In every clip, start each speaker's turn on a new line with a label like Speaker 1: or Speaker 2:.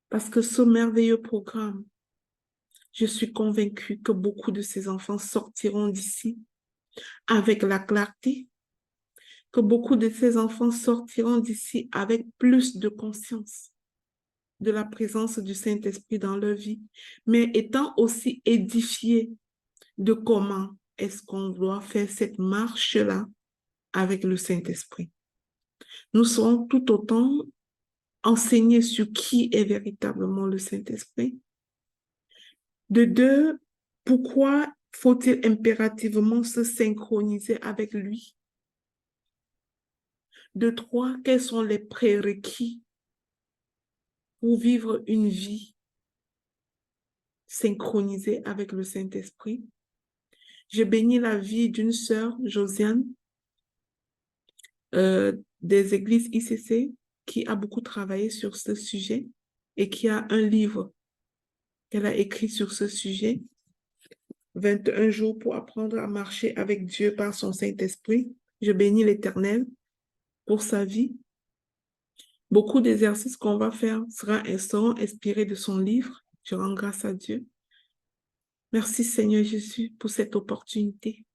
Speaker 1: Parce que ce merveilleux programme, je suis convaincue que beaucoup de ces enfants sortiront d'ici avec la clarté, que beaucoup de ces enfants sortiront d'ici avec plus de conscience de la présence du Saint-Esprit dans leur vie, mais étant aussi édifiés de comment est-ce qu'on doit faire cette marche-là avec le Saint-Esprit. Nous serons tout autant enseignés sur qui est véritablement le Saint-Esprit. De deux, pourquoi faut-il impérativement se synchroniser avec lui? De trois, quels sont les prérequis pour vivre une vie synchronisée avec le Saint-Esprit? Je bénis la vie d'une sœur, Josiane, des églises ICC, qui a beaucoup travaillé sur ce sujet et qui a un livre qu'elle a écrit sur ce sujet, 21 jours pour apprendre à marcher avec Dieu par son Saint-Esprit. Je bénis l'Éternel pour sa vie. Beaucoup d'exercices qu'on va faire seront inspirés de son livre. Je rends grâce à Dieu. Merci Seigneur Jésus pour cette opportunité.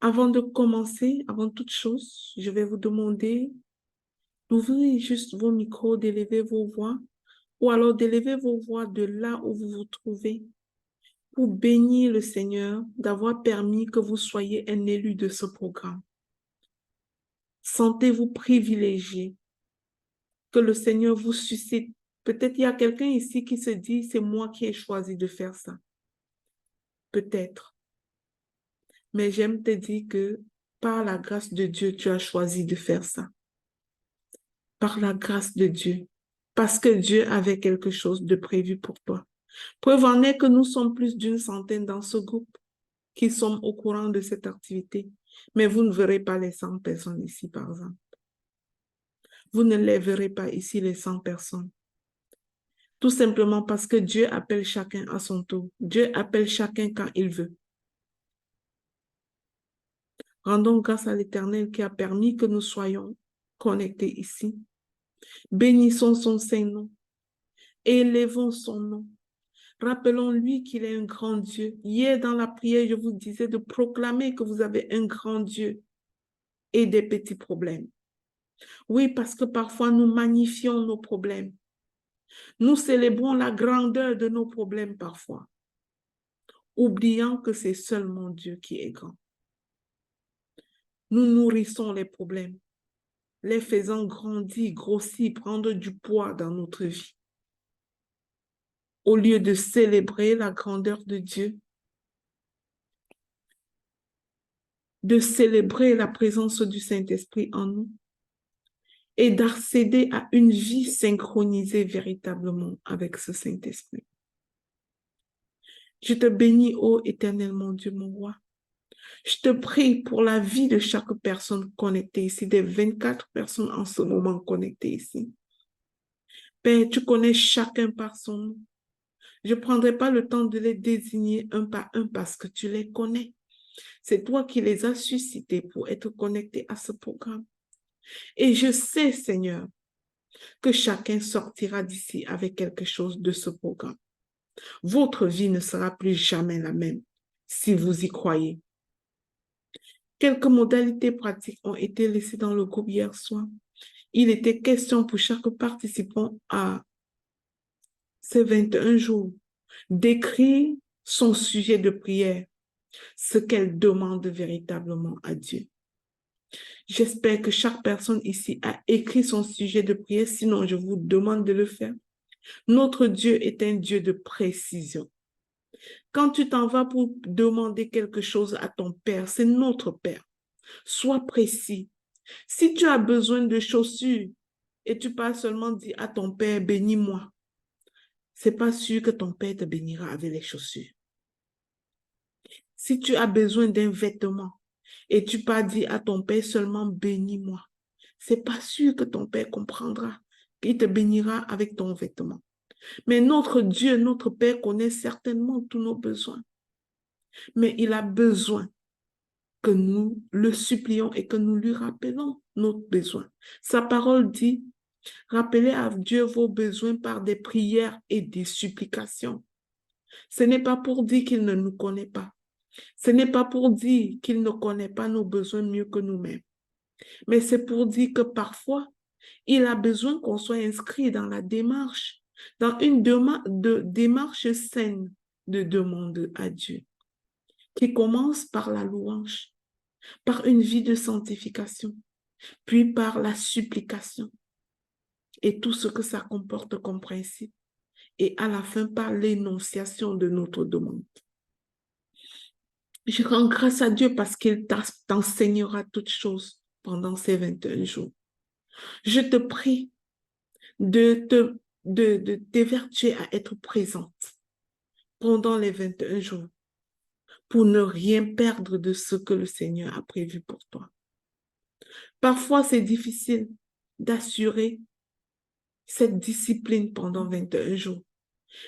Speaker 1: Avant de commencer, avant toute chose, je vais vous demander d'ouvrir juste vos micros, d'élever vos voix, ou alors d'élever vos voix de là où vous vous trouvez, pour bénir le Seigneur d'avoir permis que vous soyez un élu de ce programme. Sentez-vous privilégié, que le Seigneur vous suscite. Peut-être il y a quelqu'un ici qui se dit, c'est moi qui ai choisi de faire ça. Peut-être. Mais j'aime te dire que par la grâce de Dieu, tu as choisi de faire ça. Par la grâce de Dieu. Parce que Dieu avait quelque chose de prévu pour toi. Preuve en est que nous sommes plus d'une centaine dans ce groupe qui sommes au courant de cette activité. Mais vous ne verrez pas les 100 personnes ici, par exemple. Vous ne les verrez pas ici, les 100 personnes. Tout simplement parce que Dieu appelle chacun à son tour. Dieu appelle chacun quand il veut. Rendons grâce à l'Éternel qui a permis que nous soyons connectés ici. Bénissons son Saint-Nom. Élevons son nom. Rappelons-lui qu'il est un grand Dieu. Hier, dans la prière, je vous disais de proclamer que vous avez un grand Dieu et des petits problèmes. Oui, parce que parfois, nous magnifions nos problèmes. Nous célébrons la grandeur de nos problèmes parfois, oubliant que c'est seulement Dieu qui est grand. Nous nourrissons les problèmes, les faisant grandir, grossir, prendre du poids dans notre vie. Au lieu de célébrer la grandeur de Dieu, de célébrer la présence du Saint-Esprit en nous et d'accéder à une vie synchronisée véritablement avec ce Saint-Esprit. Je te bénis, ô Éternel, mon Dieu, mon roi. Je te prie pour la vie de chaque personne connectée ici, des 24 personnes en ce moment connectées ici. Père, tu connais chacun par son nom. Je ne prendrai pas le temps de les désigner un par un parce que tu les connais. C'est toi qui les as suscités pour être connectés à ce programme. Et je sais, Seigneur, que chacun sortira d'ici avec quelque chose de ce programme. Votre vie ne sera plus jamais la même si vous y croyez. Quelques modalités pratiques ont été laissées dans le groupe hier soir. Il était question pour chaque participant à ces 21 jours d'écrire son sujet de prière, ce qu'elle demande véritablement à Dieu. J'espère que chaque personne ici a écrit son sujet de prière, sinon je vous demande de le faire. Notre Dieu est un Dieu de précision. Quand tu t'en vas pour demander quelque chose à ton Père, c'est notre Père. Sois précis. Si tu as besoin de chaussures et tu pas seulement dire à ton Père, bénis-moi, c'est pas sûr que ton Père te bénira avec les chaussures. Si tu as besoin d'un vêtement et tu pas dire à ton Père seulement, bénis-moi, c'est pas sûr que ton Père comprendra, qu'il te bénira avec ton vêtement. Mais notre Dieu, notre Père connaît certainement tous nos besoins. Mais il a besoin que nous le supplions et que nous lui rappelons notre besoin. Sa parole dit, Rappelez à Dieu vos besoins par des prières et des supplications. Ce n'est pas pour dire qu'il ne nous connaît pas. Ce n'est pas pour dire qu'il ne connaît pas nos besoins mieux que nous-mêmes. Mais c'est pour dire que parfois, il a besoin qu'on soit inscrit dans la démarche, dans une démarche saine de demande à Dieu, qui commence par la louange, par une vie de sanctification, puis par la supplication et tout ce que ça comporte comme principe, et à la fin par l'énonciation de notre demande. Je rends grâce à Dieu parce qu'il t'enseignera toutes choses pendant ces 21 jours. Je te prie de t'évertuer à être présente pendant les 21 jours pour ne rien perdre de ce que le Seigneur a prévu pour toi. Parfois, c'est difficile d'assurer cette discipline pendant 21 jours,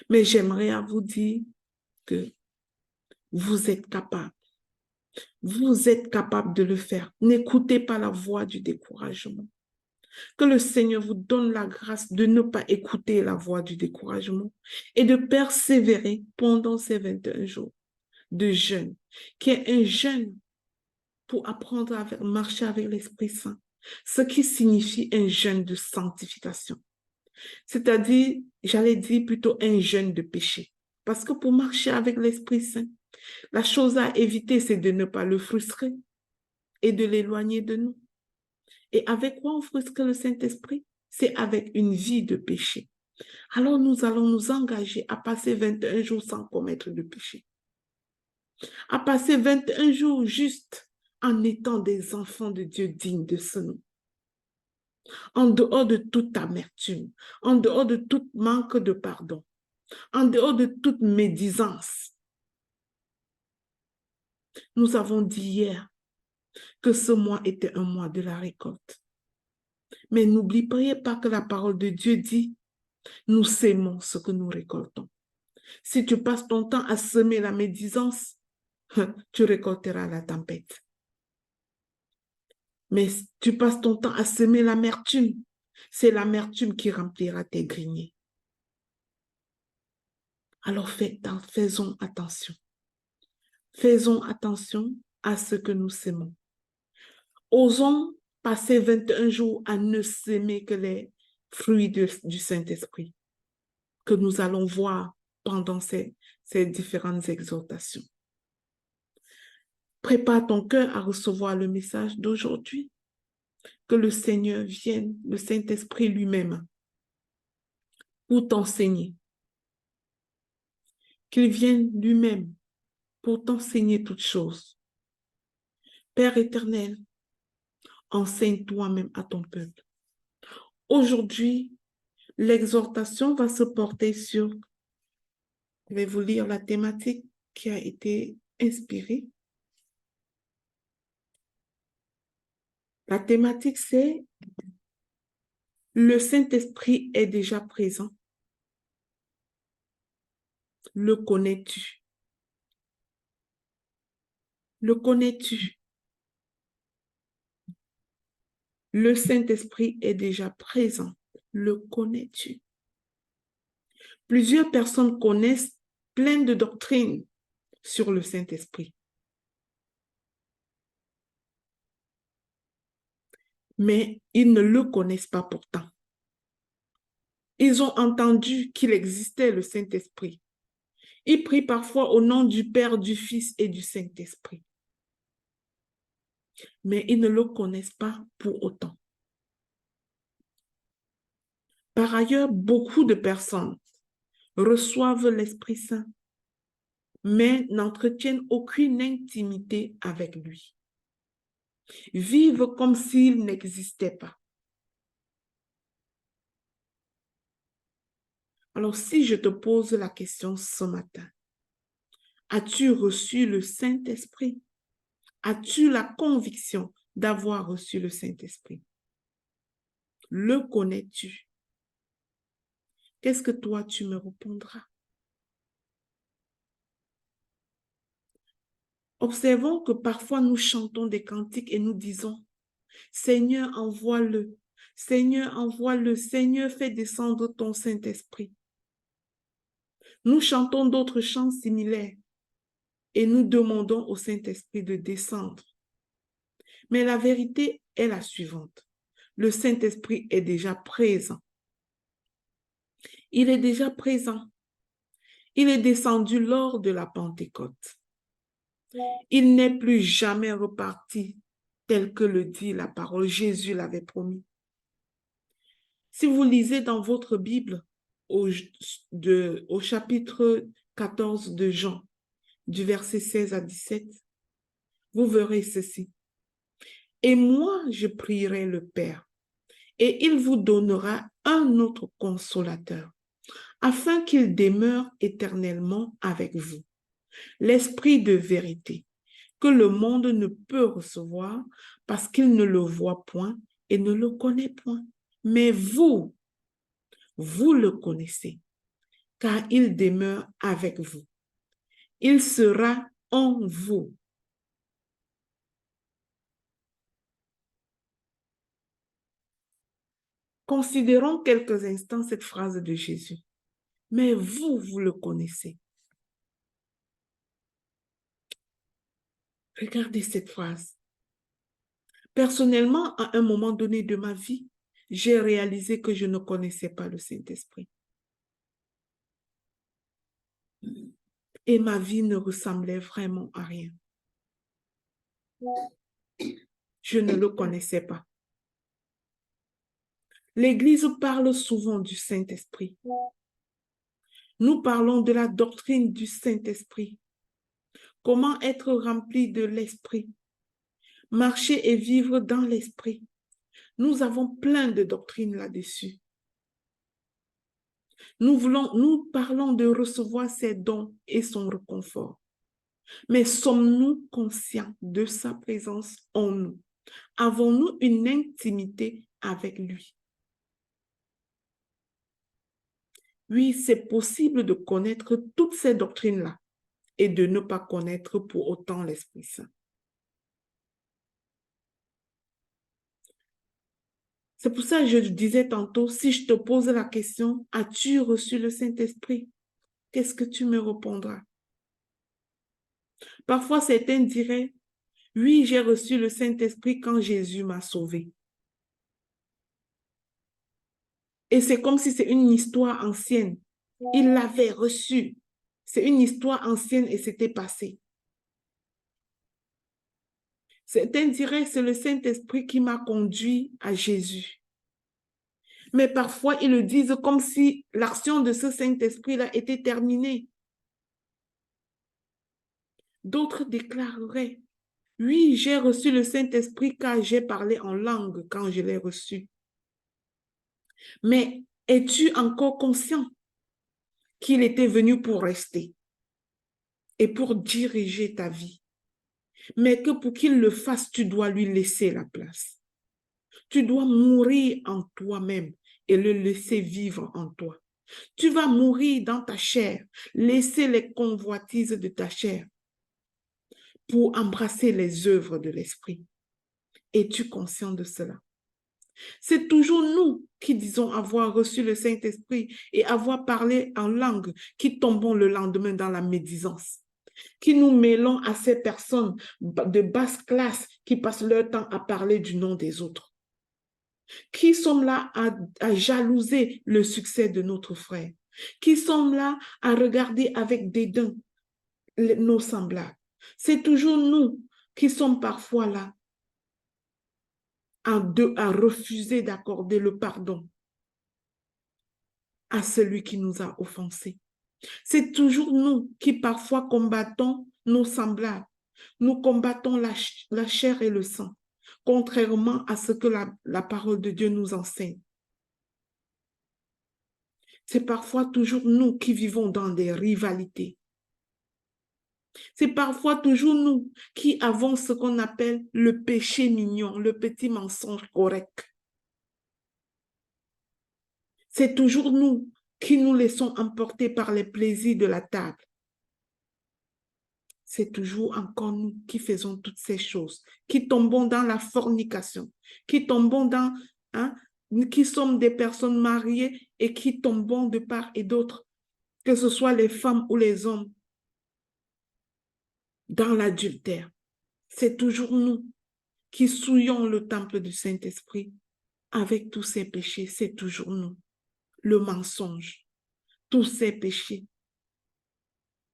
Speaker 1: mais j'aimerais à vous dire que vous êtes capable. Vous êtes capable de le faire. N'écoutez pas la voix du découragement. Que le Seigneur vous donne la grâce de ne pas écouter la voix du découragement et de persévérer pendant ces 21 jours de jeûne, qui est un jeûne pour apprendre à marcher avec l'Esprit Saint, ce qui signifie un jeûne de sanctification. C'est-à-dire, j'allais dire plutôt un jeûne de péché. Parce que pour marcher avec l'Esprit Saint, la chose à éviter, c'est de ne pas le frustrer et de l'éloigner de nous. Et avec quoi on frustre le Saint-Esprit? C'est avec une vie de péché. Alors nous allons nous engager à passer 21 jours sans commettre de péché. À passer 21 jours juste en étant des enfants de Dieu dignes de ce nom. En dehors de toute amertume, en dehors de tout manque de pardon, en dehors de toute médisance. Nous avons dit hier que ce mois était un mois de la récolte. Mais n'oubliez pas que la parole de Dieu dit, nous sémons ce que nous récoltons. Si tu passes ton temps à semer la médisance, tu récolteras la tempête. Mais si tu passes ton temps à semer l'amertume, c'est l'amertume qui remplira tes greniers. Alors faisons attention. Faisons attention à ce que nous sémons. Osons passer 21 jours à ne s'aimer que les fruits du Saint-Esprit que nous allons voir pendant ces différentes exhortations. Prépare ton cœur à recevoir le message d'aujourd'hui. Que le Seigneur vienne, le Saint-Esprit lui-même, pour t'enseigner. Qu'il vienne lui-même pour t'enseigner toutes choses. Père éternel, enseigne toi-même à ton peuple. Aujourd'hui, l'exhortation va se porter sur, je vais vous lire la thématique qui a été inspirée. La thématique, c'est le Saint-Esprit est déjà présent. Le connais-tu? Le connais-tu? Le Saint-Esprit est déjà présent. Le connais-tu? Plusieurs personnes connaissent plein de doctrines sur le Saint-Esprit. Mais ils ne le connaissent pas pourtant. Ils ont entendu qu'il existait le Saint-Esprit. Ils prient parfois au nom du Père, du Fils et du Saint-Esprit. Mais ils ne le connaissent pas pour autant. Par ailleurs, beaucoup de personnes reçoivent l'Esprit Saint, mais n'entretiennent aucune intimité avec lui. Vivent comme s'il n'existait pas. Alors, si je te pose la question ce matin, as-tu reçu le Saint-Esprit? As-tu la conviction d'avoir reçu le Saint-Esprit? Le connais-tu? Qu'est-ce que toi, tu me répondras? Observons que parfois nous chantons des cantiques et nous disons, Seigneur, envoie-le. Seigneur, envoie-le. Seigneur, fais descendre ton Saint-Esprit. Nous chantons d'autres chants similaires et nous demandons au Saint-Esprit de descendre. Mais la vérité est la suivante. Le Saint-Esprit est déjà présent. Il est déjà présent. Il est descendu lors de la Pentecôte. Il n'est plus jamais reparti tel que le dit la parole. Jésus l'avait promis. Si vous lisez dans votre Bible au chapitre 14 de Jean, du verset 16 à 17, vous verrez ceci. Et moi, je prierai le Père, et il vous donnera un autre consolateur, afin qu'il demeure éternellement avec vous. L'Esprit de vérité, que le monde ne peut recevoir parce qu'il ne le voit point et ne le connaît point. Mais vous le connaissez, car il demeure avec vous. Il sera en vous. Considérons quelques instants cette phrase de Jésus. Mais vous le connaissez. Regardez cette phrase. Personnellement, à un moment donné de ma vie, j'ai réalisé que je ne connaissais pas le Saint-Esprit. Et ma vie ne ressemblait vraiment à rien. Je ne le connaissais pas. L'Église parle souvent du Saint-Esprit. Nous parlons de la doctrine du Saint-Esprit. Comment être rempli de l'Esprit. Marcher et vivre dans l'Esprit. Nous avons plein de doctrines là-dessus. Nous parlons de recevoir ses dons et son réconfort. Mais sommes-nous conscients de sa présence en nous? Avons-nous une intimité avec lui? Oui, c'est possible de connaître toutes ces doctrines-là et de ne pas connaître pour autant l'Esprit Saint. C'est pour ça que je disais tantôt, si je te pose la question, as-tu reçu le Saint-Esprit? Qu'est-ce que tu me répondras? Parfois, certains diraient, oui, j'ai reçu le Saint-Esprit quand Jésus m'a sauvé. Et c'est comme si c'est une histoire ancienne. Il l'avait reçu. C'est une histoire ancienne et c'était passé. Certains diraient, c'est le Saint-Esprit qui m'a conduit à Jésus. Mais parfois, ils le disent comme si l'action de ce Saint-Esprit-là était terminée. D'autres déclareraient, oui, j'ai reçu le Saint-Esprit car j'ai parlé en langue quand je l'ai reçu. Mais es-tu encore conscient qu'il était venu pour rester et pour diriger ta vie? Mais que pour qu'il le fasse, tu dois lui laisser la place. Tu dois mourir en toi-même et le laisser vivre en toi. Tu vas mourir dans ta chair, laisser les convoitises de ta chair pour embrasser les œuvres de l'Esprit. Es-tu conscient de cela? C'est toujours nous qui disons avoir reçu le Saint-Esprit et avoir parlé en langue qui tombons le lendemain dans la médisance, qui nous mêlons à ces personnes de basse classe qui passent leur temps à parler du nom des autres, qui sommes là à jalouser le succès de notre frère, qui sommes là à regarder avec dédain nos semblables. C'est toujours nous qui sommes parfois là à refuser d'accorder le pardon à celui qui nous a offensés. C'est toujours nous qui parfois combattons nos semblables. Nous combattons la chair et le sang, contrairement à ce que la parole de Dieu nous enseigne. C'est parfois toujours nous qui vivons dans des rivalités. C'est parfois toujours nous qui avons ce qu'on appelle le péché mignon, le petit mensonge correct. C'est toujours nous qui nous laissons emporter par les plaisirs de la table. C'est toujours encore nous qui faisons toutes ces choses, qui tombons dans la fornication, qui tombons dans qui sommes des personnes mariées et qui tombons de part et d'autre, que ce soit les femmes ou les hommes, dans l'adultère. C'est toujours nous qui souillons le temple du Saint-Esprit avec tous ces péchés. C'est toujours nous. Le mensonge, tous ces péchés,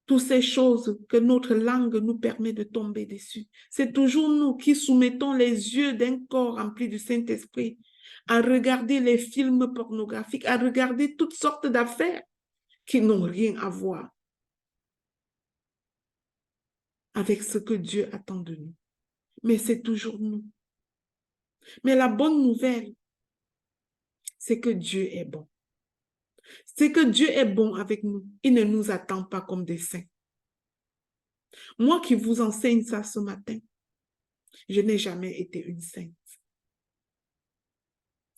Speaker 1: toutes ces choses que notre langue nous permet de tomber dessus. C'est toujours nous qui soumettons les yeux d'un corps rempli du Saint-Esprit à regarder les films pornographiques, à regarder toutes sortes d'affaires qui n'ont rien à voir avec ce que Dieu attend de nous. Mais c'est toujours nous. Mais la bonne nouvelle, c'est que Dieu est bon. C'est que Dieu est bon avec nous. Il ne nous attend pas comme des saints. Moi qui vous enseigne ça ce matin, je n'ai jamais été une sainte.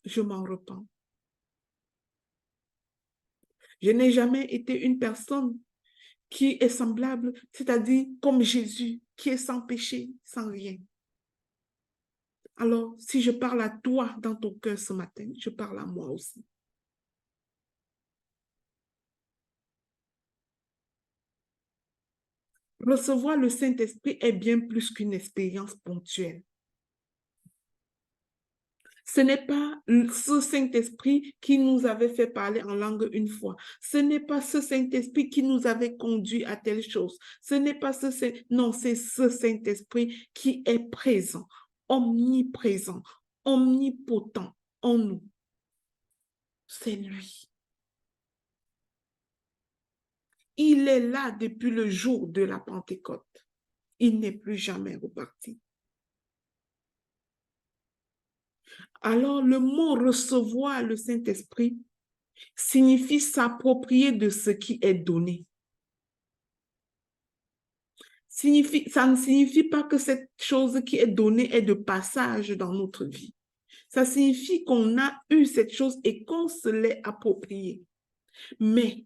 Speaker 1: Je m'en repens. Je n'ai jamais été une personne qui est semblable, c'est-à-dire comme Jésus, qui est sans péché, sans rien. Alors, si je parle à toi dans ton cœur ce matin, je parle à moi aussi. Recevoir le Saint-Esprit est bien plus qu'une expérience ponctuelle. Ce n'est pas ce Saint-Esprit qui nous avait fait parler en langue une fois. Ce n'est pas ce Saint-Esprit qui nous avait conduit à telle chose. Ce n'est pas ce Saint... Non, c'est ce Saint-Esprit qui est présent, omniprésent, omnipotent en nous. C'est lui. Il est là depuis le jour de la Pentecôte. Il n'est plus jamais reparti. Alors, le mot recevoir le Saint-Esprit signifie s'approprier de ce qui est donné. Ça ne signifie pas que cette chose qui est donnée est de passage dans notre vie. Ça signifie qu'on a eu cette chose et qu'on se l'est appropriée. Mais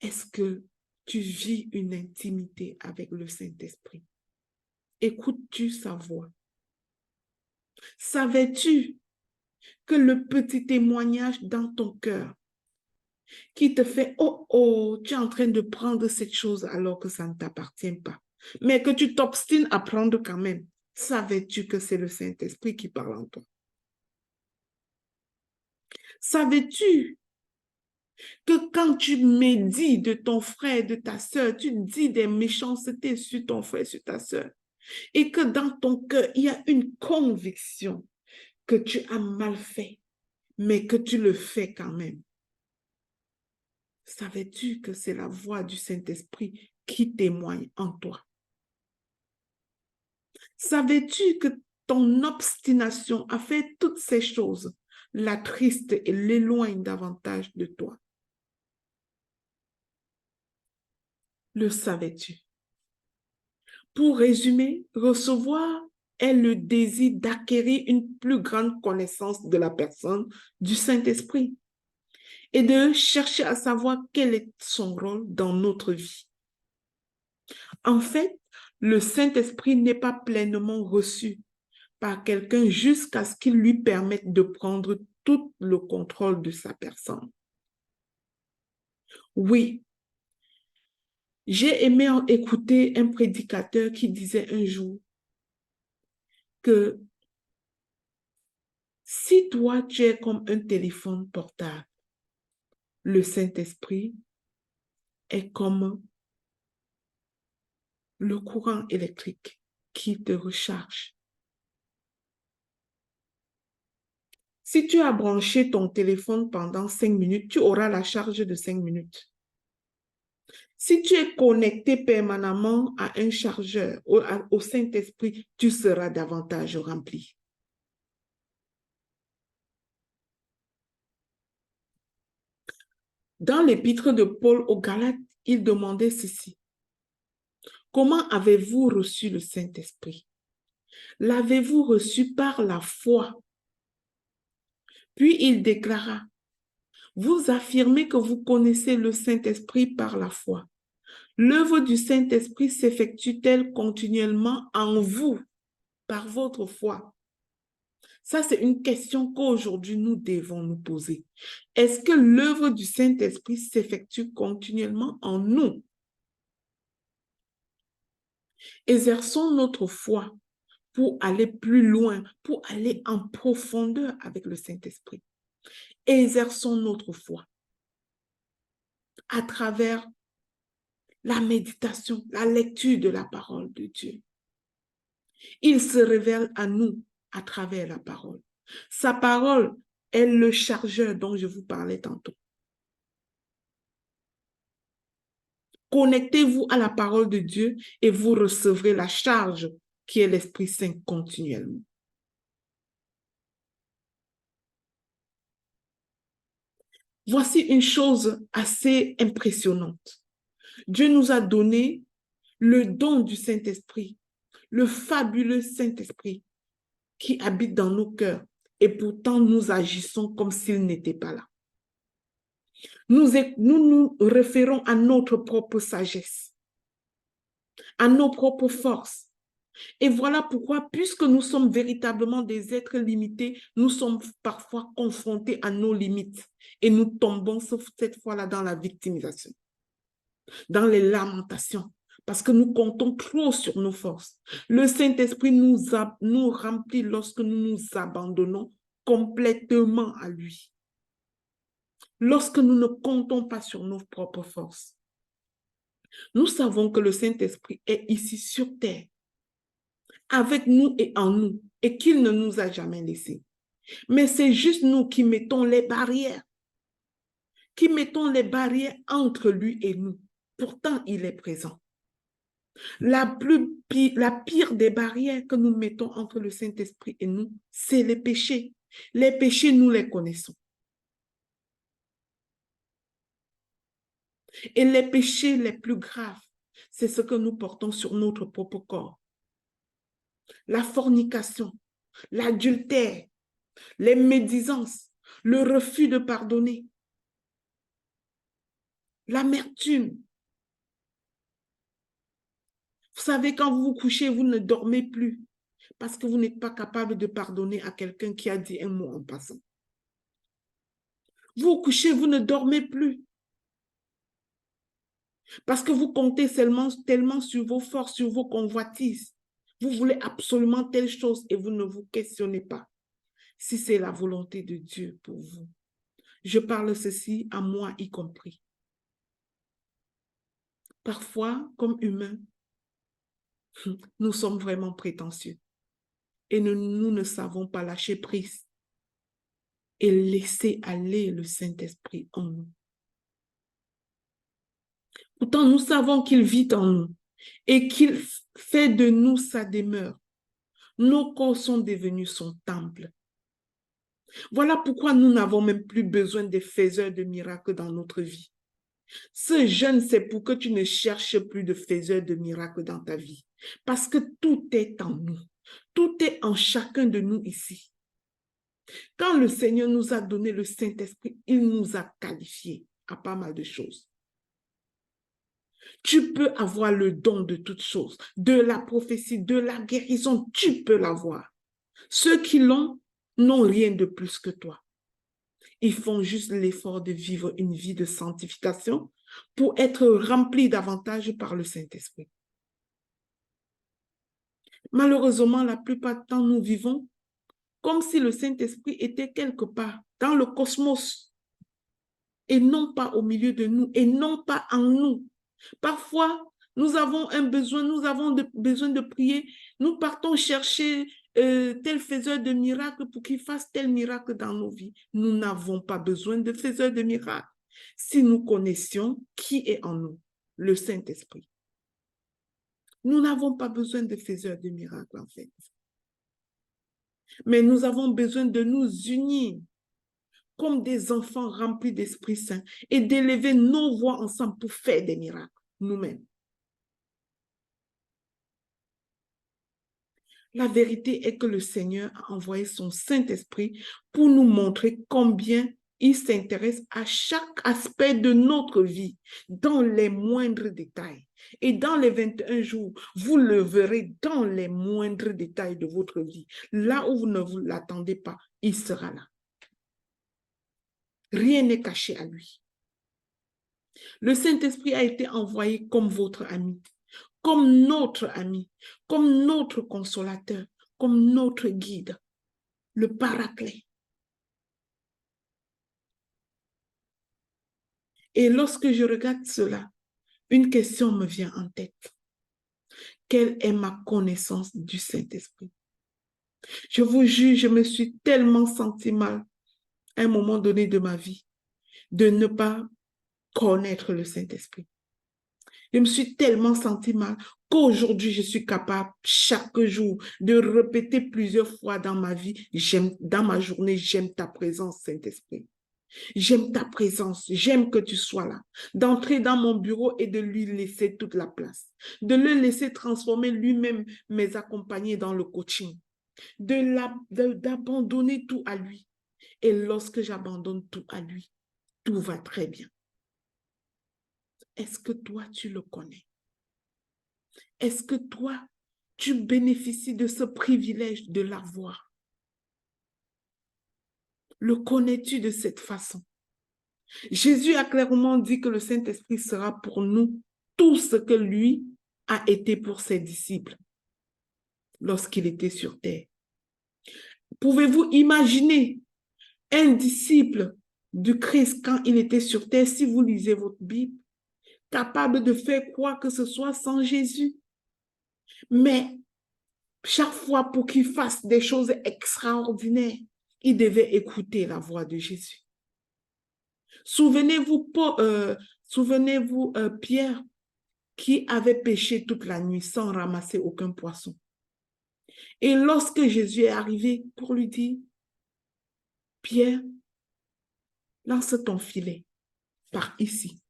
Speaker 1: est-ce que tu vis une intimité avec le Saint-Esprit? Écoutes-tu sa voix? Savais-tu que le petit témoignage dans ton cœur qui te fait « Oh, oh, tu es en train de prendre cette chose alors que ça ne t'appartient pas. » Mais que tu t'obstines à prendre quand même. Savais-tu que c'est le Saint-Esprit qui parle en toi? Savais-tu que quand tu médis de ton frère, de ta soeur, tu dis des méchancetés sur ton frère, sur ta soeur, et que dans ton cœur, il y a une conviction que tu as mal fait, mais que tu le fais quand même? Savais-tu que c'est la voix du Saint-Esprit qui témoigne en toi? Savais-tu que ton obstination a fait toutes ces choses, l'attriste et l'éloigne davantage de toi? Le savais-tu? Pour résumer, recevoir est le désir d'acquérir une plus grande connaissance de la personne du Saint-Esprit et de chercher à savoir quel est son rôle dans notre vie. En fait, le Saint-Esprit n'est pas pleinement reçu par quelqu'un jusqu'à ce qu'il lui permette de prendre tout le contrôle de sa personne. Oui, j'ai aimé écouter un prédicateur qui disait un jour que si toi tu es comme un téléphone portable, le Saint-Esprit est comme le courant électrique qui te recharge. Si tu as branché ton téléphone pendant 5 minutes, tu auras la charge de 5 minutes. Si tu es connecté permanemment à un chargeur, au Saint-Esprit, tu seras davantage rempli. Dans l'épître de Paul aux Galates, il demandait ceci. Comment avez-vous reçu le Saint-Esprit? L'avez-vous reçu par la foi? Puis il déclara, vous affirmez que vous connaissez le Saint-Esprit par la foi. L'œuvre du Saint-Esprit s'effectue-t-elle continuellement en vous par votre foi? Ça, c'est une question qu'aujourd'hui nous devons nous poser. Est-ce que l'œuvre du Saint-Esprit s'effectue continuellement en nous? Exerçons notre foi pour aller plus loin, pour aller en profondeur avec le Saint-Esprit. Exerçons notre foi à travers la méditation, la lecture de la parole de Dieu. Il se révèle à nous à travers la parole. Sa parole est le chargeur dont je vous parlais tantôt. Connectez-vous à la parole de Dieu et vous recevrez la charge qui est l'Esprit Saint continuellement. Voici une chose assez impressionnante. Dieu nous a donné le don du Saint-Esprit, le fabuleux Saint-Esprit qui habite dans nos cœurs et pourtant nous agissons comme s'il n'était pas là. Nous nous référons à notre propre sagesse, à nos propres forces. Et voilà pourquoi, puisque nous sommes véritablement des êtres limités, nous sommes parfois confrontés à nos limites et nous tombons cette fois-là dans la victimisation, dans les lamentations, parce que nous comptons trop sur nos forces. Le Saint-Esprit nous remplit lorsque nous nous abandonnons complètement à lui. Lorsque nous ne comptons pas sur nos propres forces. Nous savons que le Saint-Esprit est ici sur terre, avec nous et en nous, et qu'il ne nous a jamais laissés. Mais c'est juste nous qui mettons les barrières, entre lui et nous. Pourtant, il est présent. La pire des barrières que nous mettons entre le Saint-Esprit et nous, c'est les péchés. Les péchés, nous les connaissons. Et les péchés les plus graves, c'est ce que nous portons sur notre propre corps. La fornication, l'adultère, les médisances, le refus de pardonner, l'amertume. Vous savez, quand vous vous couchez, vous ne dormez plus parce que vous n'êtes pas capable de pardonner à quelqu'un qui a dit un mot en passant. Vous vous couchez, vous ne dormez plus parce que vous comptez tellement sur vos forces, sur vos convoitises. Vous voulez absolument telle chose et vous ne vous questionnez pas si c'est la volonté de Dieu pour vous. Je parle ceci à moi y compris. Parfois, comme humains, nous sommes vraiment prétentieux et nous ne savons pas lâcher prise et laisser aller le Saint-Esprit en nous. Pourtant, nous savons qu'il vit en nous et qu'il fait de nous sa demeure. Nos corps sont devenus son temple. Voilà pourquoi nous n'avons même plus besoin des faiseurs de miracles dans notre vie. Ce jeûne, c'est pour que tu ne cherches plus de faiseurs de miracles dans ta vie. Parce que tout est en nous. Tout est en chacun de nous ici. Quand le Seigneur nous a donné le Saint-Esprit, il nous a qualifiés à pas mal de choses. Tu peux avoir le don de toutes choses, de la prophétie, de la guérison, tu peux l'avoir. Ceux qui l'ont n'ont rien de plus que toi. Ils font juste l'effort de vivre une vie de sanctification pour être remplis davantage par le Saint-Esprit. Malheureusement, la plupart du temps, nous vivons comme si le Saint-Esprit était quelque part dans le cosmos et non pas au milieu de nous et non pas en nous. Parfois, nous avons besoin de prier. Nous partons chercher tel faiseur de miracles pour qu'il fasse tel miracle dans nos vies. Nous n'avons pas besoin de faiseur de miracles si nous connaissions qui est en nous, le Saint-Esprit. Nous n'avons pas besoin de faiseur de miracles, en fait. Mais nous avons besoin de nous unir comme des enfants remplis d'Esprit Saint et d'élever nos voix ensemble pour faire des miracles, nous-mêmes. La vérité est que le Seigneur a envoyé son Saint-Esprit pour nous montrer combien il s'intéresse à chaque aspect de notre vie, dans les moindres détails. Et dans les 21 jours, vous le verrez dans les moindres détails de votre vie. Là où vous ne vous l'attendez pas, il sera là. Rien n'est caché à lui. Le Saint-Esprit a été envoyé comme votre ami, comme notre ami, comme notre consolateur, comme notre guide, le paraclet. Et lorsque je regarde cela, une question me vient en tête. Quelle est ma connaissance du Saint-Esprit? Je vous jure, je me suis tellement senti mal à un moment donné de ma vie de ne pas connaître le Saint-Esprit. Je me suis tellement senti mal qu'aujourd'hui, je suis capable chaque jour de répéter plusieurs fois dans ma vie, dans ma journée, j'aime ta présence, Saint-Esprit. J'aime ta présence, j'aime que tu sois là. D'entrer dans mon bureau et de lui laisser toute la place. De le laisser transformer lui-même mes accompagnés dans le coaching. D'abandonner tout à lui. Et lorsque j'abandonne tout à lui, tout va très bien. Est-ce que toi, tu le connais? Est-ce que toi, tu bénéficies de ce privilège de l'avoir? Le connais-tu de cette façon? Jésus a clairement dit que le Saint-Esprit sera pour nous tout ce que lui a été pour ses disciples lorsqu'il était sur terre. Pouvez-vous imaginer un disciple du Christ quand il était sur terre, si vous lisez votre Bible, capable de faire quoi que ce soit sans Jésus? Mais chaque fois pour qu'il fasse des choses extraordinaires, il devait écouter la voix de Jésus. Souvenez-vous, Pierre, qui avait pêché toute la nuit sans ramasser aucun poisson. Et lorsque Jésus est arrivé pour lui dire, Pierre, lance ton filet par ici.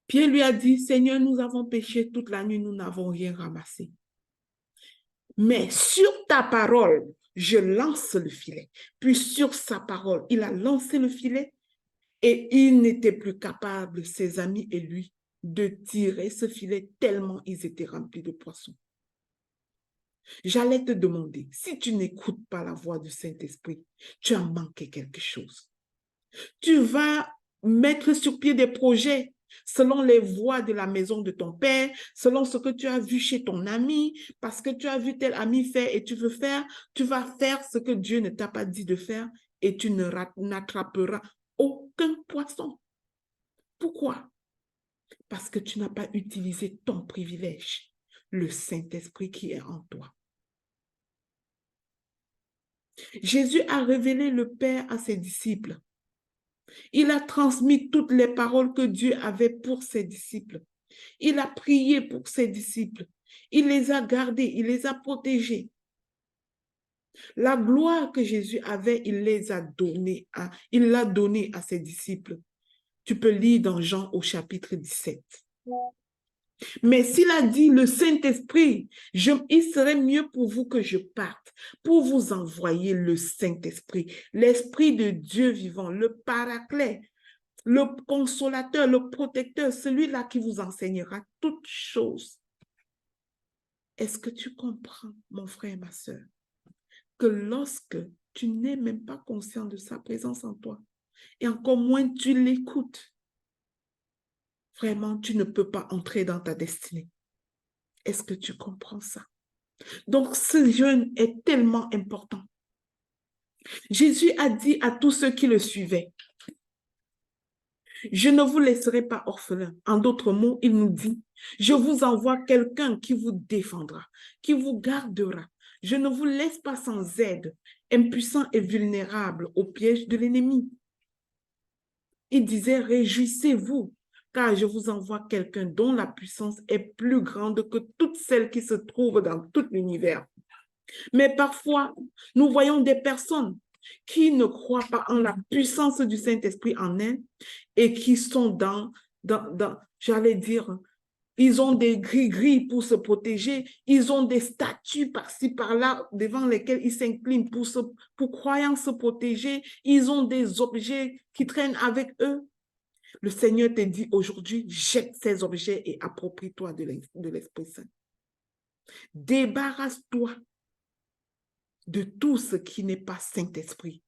Speaker 1: Pierre lui a dit, Seigneur, nous avons pêché toute la nuit, nous n'avons rien ramassé. Mais sur ta parole, je lance le filet. Puis sur sa parole, il a lancé le filet et il n'était plus capable, ses amis et lui, de tirer ce filet tellement ils étaient remplis de poissons. J'allais te demander, si tu n'écoutes pas la voix du Saint-Esprit, tu as manqué quelque chose. Tu vas mettre sur pied des projets selon les voies de la maison de ton père, selon ce que tu as vu chez ton ami, parce que tu as vu tel ami faire et tu veux faire, tu vas faire ce que Dieu ne t'a pas dit de faire et tu n'attraperas aucun poisson. Pourquoi? Parce que tu n'as pas utilisé ton privilège, le Saint-Esprit qui est en toi. Jésus a révélé le Père à ses disciples. Il a transmis toutes les paroles que Dieu avait pour ses disciples. Il a prié pour ses disciples. Il les a gardés, il les a protégés. La gloire que Jésus avait, il l'a donnée à ses disciples. Tu peux lire dans Jean au chapitre 17. Mais s'il a dit le Saint-Esprit, il serait mieux pour vous que je parte, pour vous envoyer le Saint-Esprit, l'Esprit de Dieu vivant, le Paraclet, le consolateur, le protecteur, celui-là qui vous enseignera toutes choses. Est-ce que tu comprends, mon frère et ma soeur, que lorsque tu n'es même pas conscient de sa présence en toi, et encore moins tu l'écoutes, vraiment, tu ne peux pas entrer dans ta destinée. Est-ce que tu comprends ça? Donc, ce jeûne est tellement important. Jésus a dit à tous ceux qui le suivaient, je ne vous laisserai pas orphelins. En d'autres mots, il nous dit, je vous envoie quelqu'un qui vous défendra, qui vous gardera. Je ne vous laisse pas sans aide, impuissant et vulnérable au piège de l'ennemi. Il disait, réjouissez-vous, car je vous envoie quelqu'un dont la puissance est plus grande que toutes celles qui se trouvent dans tout l'univers. Mais parfois, nous voyons des personnes qui ne croient pas en la puissance du Saint-Esprit en elles et qui sont j'allais dire, ils ont des gris-gris pour se protéger, ils ont des statues par-ci, par-là devant lesquelles ils s'inclinent pour croyant se protéger, ils ont des objets qui traînent avec eux. Le Seigneur te dit aujourd'hui, jette ces objets et approprie-toi de l'Esprit Saint. Débarrasse-toi de tout ce qui n'est pas Saint-Esprit.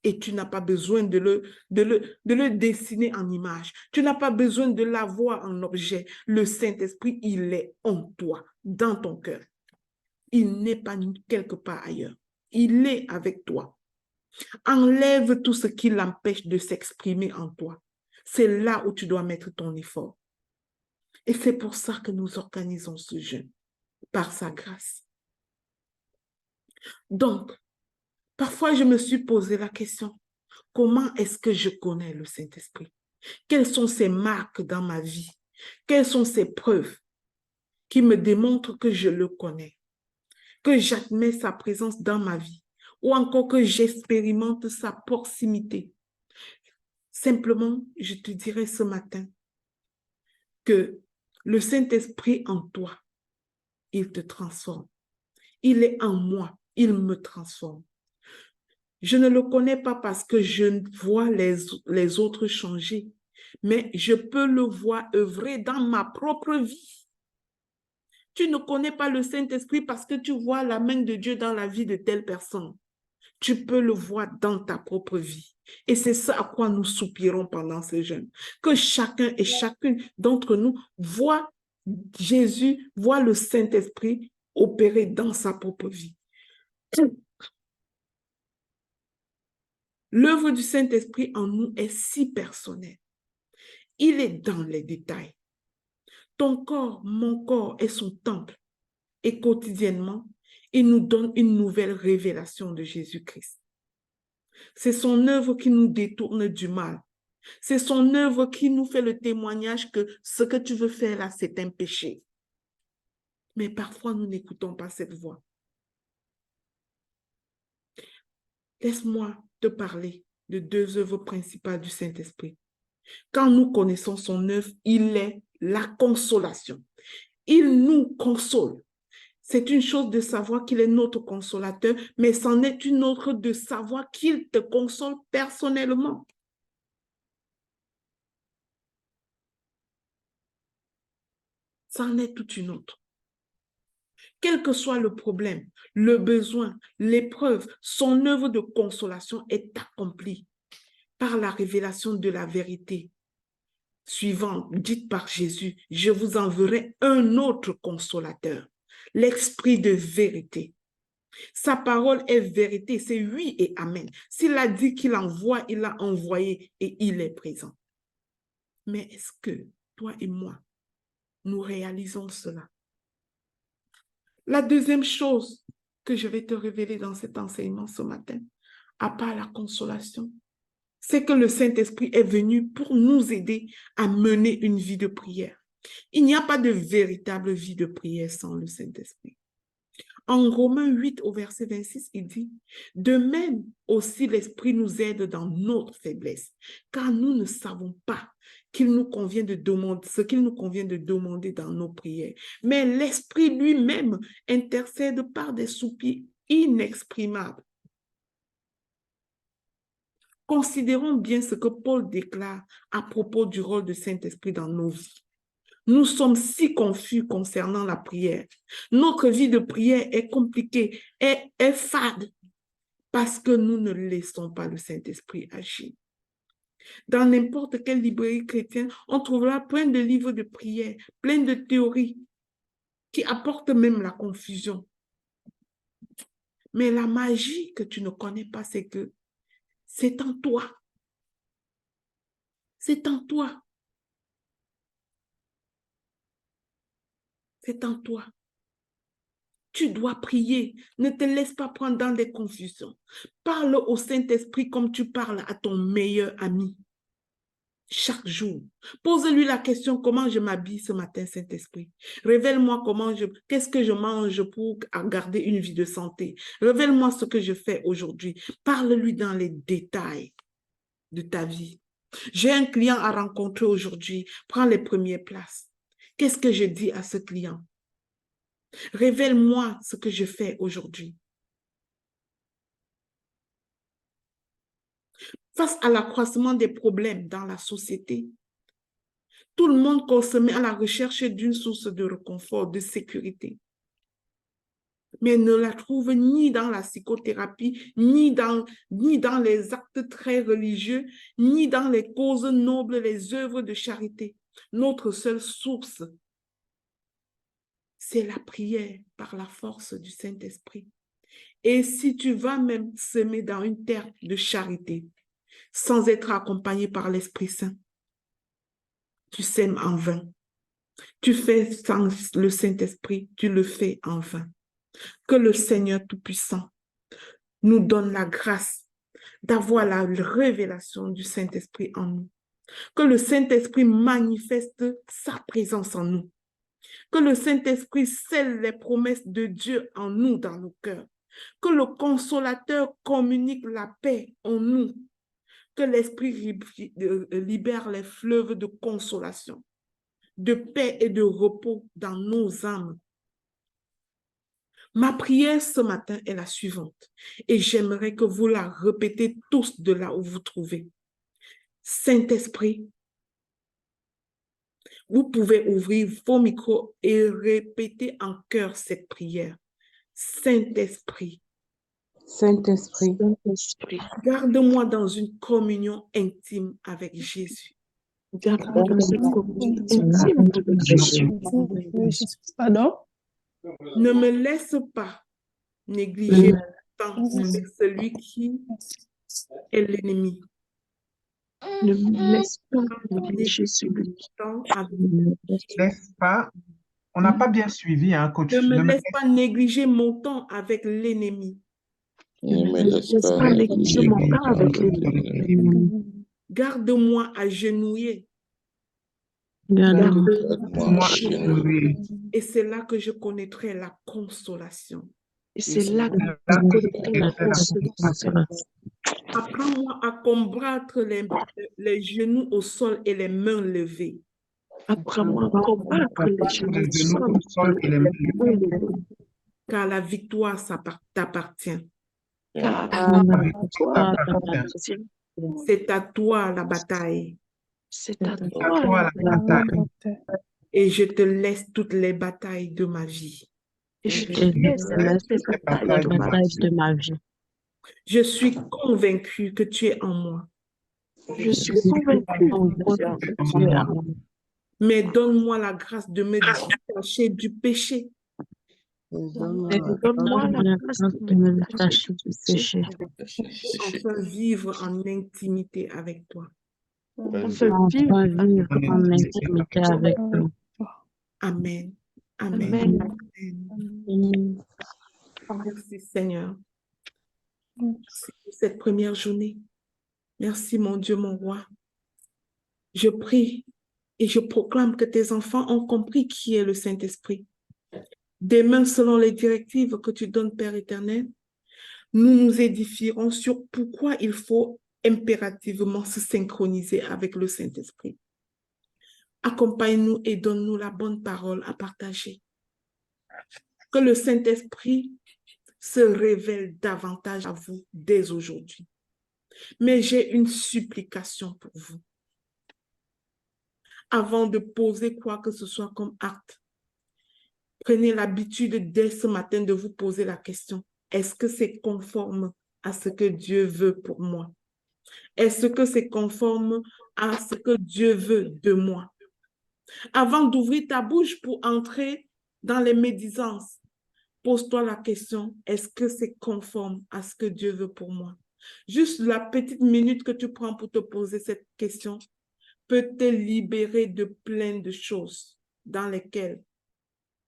Speaker 1: Et tu n'as pas besoin de le dessiner en image. Tu n'as pas besoin de l'avoir en objet. Le Saint-Esprit, il est en toi, dans ton cœur. Il n'est pas quelque part ailleurs. Il est avec toi. Enlève tout ce qui l'empêche de s'exprimer en toi. C'est là où tu dois mettre ton effort. Et c'est pour ça que nous organisons ce jeûne, par sa grâce. Donc, parfois je me suis posé la question, comment est-ce que je connais le Saint-Esprit? Quelles sont ses marques dans ma vie? Quelles sont ses preuves qui me démontrent que je le connais, que j'admets sa présence dans ma vie, ou encore que j'expérimente sa proximité? Simplement, je te dirais ce matin que le Saint-Esprit en toi, il te transforme. Il est en moi, il me transforme. Je ne le connais pas parce que je vois les autres changer, mais je peux le voir œuvrer dans ma propre vie. Tu ne connais pas le Saint-Esprit parce que tu vois la main de Dieu dans la vie de telle personne. Tu peux le voir dans ta propre vie. Et c'est ça à quoi nous soupirons pendant ce jeûne. Que chacun et chacune d'entre nous voit Jésus, voit le Saint-Esprit opérer dans sa propre vie. L'œuvre du Saint-Esprit en nous est si personnelle. Il est dans les détails. Ton corps, mon corps est son temple. Et quotidiennement, il nous donne une nouvelle révélation de Jésus-Christ. C'est son œuvre qui nous détourne du mal. C'est son œuvre qui nous fait le témoignage que ce que tu veux faire là, c'est un péché. Mais parfois, nous n'écoutons pas cette voix. Laisse-moi te parler de deux œuvres principales du Saint-Esprit. Quand nous connaissons son œuvre, il est la consolation. Il nous console. C'est une chose de savoir qu'il est notre consolateur, mais c'en est une autre de savoir qu'il te console personnellement. C'en est toute une autre. Quel que soit le problème, le besoin, l'épreuve, son œuvre de consolation est accomplie par la révélation de la vérité suivante, dite par Jésus, je vous enverrai un autre consolateur, l'Esprit de vérité. Sa parole est vérité, c'est oui et amen. S'il a dit qu'il envoie, il l'a envoyé et il est présent. Mais est-ce que toi et moi, nous réalisons cela? La deuxième chose que je vais te révéler dans cet enseignement ce matin, à part la consolation, c'est que le Saint-Esprit est venu pour nous aider à mener une vie de prière. Il n'y a pas de véritable vie de prière sans le Saint-Esprit. En Romains 8 au verset 26, il dit, « De même aussi l'Esprit nous aide dans notre faiblesse, car nous ne savons pas qu'il nous convient de demander, ce qu'il nous convient de demander dans nos prières. Mais l'Esprit lui-même intercède par des soupirs inexprimables. » Considérons bien ce que Paul déclare à propos du rôle du Saint-Esprit dans nos vies. Nous sommes si confus concernant la prière. Notre vie de prière est compliquée, est fade, parce que nous ne laissons pas le Saint-Esprit agir. Dans n'importe quelle librairie chrétienne, on trouvera plein de livres de prière, plein de théories qui apportent même la confusion. Mais la magie que tu ne connais pas, c'est que c'est en toi. C'est en toi. C'est en toi. Tu dois prier. Ne te laisse pas prendre dans des confusions. Parle au Saint-Esprit comme tu parles à ton meilleur ami. Chaque jour. Pose-lui la question, comment je m'habille ce matin, Saint-Esprit? Révèle-moi qu'est-ce que je mange pour garder une vie de santé? Révèle-moi ce que je fais aujourd'hui. Parle-lui dans les détails de ta vie. J'ai un client à rencontrer aujourd'hui. Prends les premières places. Qu'est-ce que je dis à ce client? Révèle-moi ce que je fais aujourd'hui. face à l'accroissement des problèmes dans la société. Tout le monde se met à la recherche d'une source de réconfort, de sécurité, mais ne la trouve ni dans la psychothérapie, ni dans les actes très religieux, ni dans les causes nobles, les œuvres de charité. Notre seule source, c'est la prière par la force du Saint-Esprit. Et si tu vas même semer dans une terre de charité, sans être accompagné par l'Esprit Saint, tu sèmes en vain. Tu fais sans le Saint-Esprit, tu le fais en vain. Que le Seigneur Tout-Puissant nous donne la grâce d'avoir la révélation du Saint-Esprit en nous. Que le Saint-Esprit manifeste sa présence en nous. Que le Saint-Esprit scelle les promesses de Dieu en nous, dans nos cœurs. Que le Consolateur communique la paix en nous. Que l'Esprit libère les fleuves de consolation, de paix et de repos dans nos âmes. Ma prière ce matin est la suivante et j'aimerais que vous la répétez tous de là où vous trouvez. Saint-Esprit, vous pouvez ouvrir vos micros et répéter en chœur cette prière. Saint-Esprit,
Speaker 2: Saint-Esprit,
Speaker 1: garde-moi dans une communion intime avec Jésus.
Speaker 2: garde-moi dans une communion intime avec Jésus.
Speaker 3: Pardon?
Speaker 1: Ne me laisse pas négliger mon temps avec celui qui est l'ennemi.
Speaker 2: Ne me laisse pas négliger celui qui
Speaker 4: Laisse pas. On n'a pas bien suivi, hein, coach.
Speaker 1: Ne me laisse pas négliger mon temps avec l'ennemi.
Speaker 2: ne me laisse pas négliger mon temps avec l'ennemi.
Speaker 1: Garde-moi agenouillé.
Speaker 2: Garde-moi
Speaker 4: agenouillé.
Speaker 1: Et c'est là que je connaîtrai la consolation.
Speaker 2: Et c'est là que je connaîtrai la consolation.
Speaker 1: Apprends-moi à combattre les genoux au sol et les mains levées.
Speaker 2: Apprends-moi à combattre les genoux au sol et les mains levées.
Speaker 1: Car la victoire t'appartient.
Speaker 2: Car la victoire t'appartient.
Speaker 1: C'est à toi la bataille.
Speaker 2: C'est à toi
Speaker 4: la bataille.
Speaker 1: Et je te laisse toutes les batailles de ma vie.
Speaker 2: Et je te laisse toutes les batailles de ma vie.
Speaker 1: Je suis convaincue que tu es en moi.
Speaker 2: Je suis convaincue que tu es en moi.
Speaker 1: Mais donne-moi la grâce de me détacher du péché.
Speaker 2: Donne-moi la grâce de me détacher du péché.
Speaker 1: Enfin vivre en intimité avec toi.
Speaker 2: Enfin vivre en intimité avec toi.
Speaker 1: Amen. Amen.
Speaker 2: Amen.
Speaker 1: Amen. Merci Seigneur. Merci pour cette première journée. Merci mon Dieu, mon roi. Je prie et je proclame que tes enfants ont compris qui est le Saint-Esprit. Demain, selon les directives que tu donnes, Père éternel, nous nous édifierons sur pourquoi il faut impérativement se synchroniser avec le Saint-Esprit. Accompagne-nous et donne-nous la bonne parole à partager. Que le Saint-Esprit se révèle davantage à vous dès aujourd'hui. Mais j'ai une supplication pour vous. Avant de poser quoi que ce soit comme acte, prenez l'habitude dès ce matin de vous poser la question. Est-ce que c'est conforme à ce que Dieu veut pour moi? Est-ce que c'est conforme à ce que Dieu veut de moi? Avant d'ouvrir ta bouche pour entrer dans les médisances, pose-toi la question, est-ce que c'est conforme à ce que Dieu veut pour moi? Juste la petite minute que tu prends pour te poser cette question peut te libérer de plein de choses dans lesquelles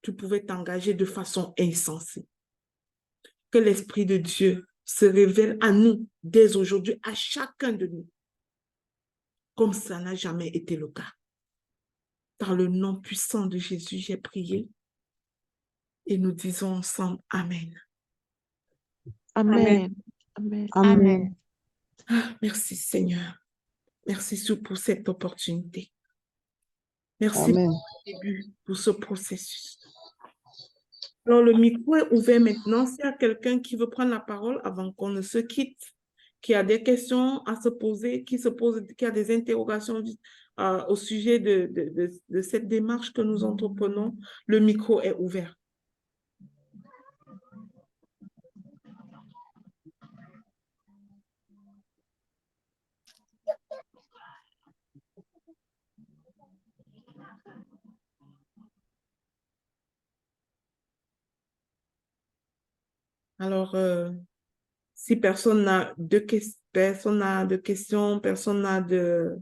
Speaker 1: tu pouvais t'engager de façon insensée. Que l'Esprit de Dieu se révèle à nous dès aujourd'hui, à chacun de nous, comme ça n'a jamais été le cas. Par le nom puissant de Jésus, j'ai prié et nous disons ensemble Amen.
Speaker 2: Amen. Amen. Amen.
Speaker 1: Ah, merci Seigneur. Merci pour cette opportunité. Merci
Speaker 3: Amen.
Speaker 1: pour ce processus. Alors, le micro est ouvert maintenant. S'il y a quelqu'un qui veut prendre la parole avant qu'on ne se quitte, qui a des questions à se poser, qui a des interrogations au sujet de cette démarche que nous entreprenons, le micro est ouvert. Alors, si personne n'a de questions, personne n'a de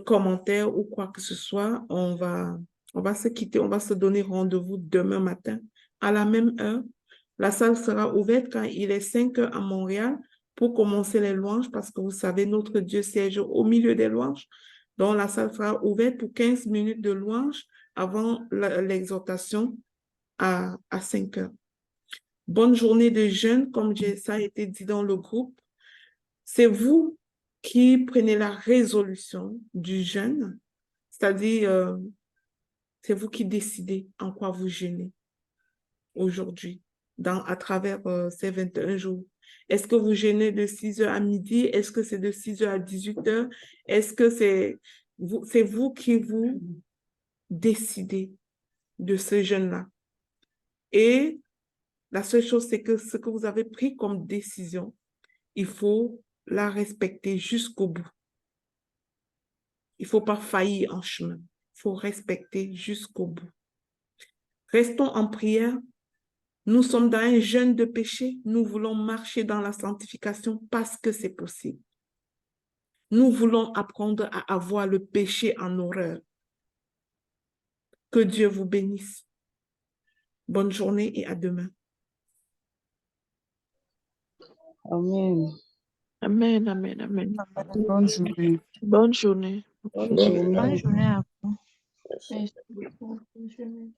Speaker 1: commentaires ou quoi que ce soit, on va se quitter, on va se donner rendez-vous demain matin à la même heure. La salle sera ouverte quand il est 5 heures à Montréal pour commencer les louanges parce que vous savez, notre Dieu siège au milieu des louanges. Donc, la salle sera ouverte pour 15 minutes de louange avant l'exhortation à 5 heures. Bonne journée de jeûne, comme ça a été dit dans le groupe. C'est vous qui prenez la résolution du jeûne, c'est-à-dire c'est vous qui décidez en quoi vous jeûnez aujourd'hui, à travers ces 21 jours. Est-ce que vous jeûnez de 6 heures à midi? Est-ce que c'est de 6 heures à 18 heures? Est-ce que c'est vous qui vous décidez de ce jeûne-là? Et la seule chose, c'est que ce que vous avez pris comme décision, il faut la respecter jusqu'au bout. Il ne faut pas faillir en chemin. Il faut respecter jusqu'au bout. Restons en prière. Nous sommes dans un jeûne de péché. Nous voulons marcher dans la sanctification parce que c'est possible. Nous voulons apprendre à avoir le péché en horreur. Que Dieu vous bénisse. Bonne journée et à demain.
Speaker 3: Amen.
Speaker 5: Amen, amen, amen.
Speaker 3: Bonne journée.
Speaker 5: Bonne journée.
Speaker 3: Bonne journée.
Speaker 6: Bonne journée à vous. Merci beaucoup. Bonne journée.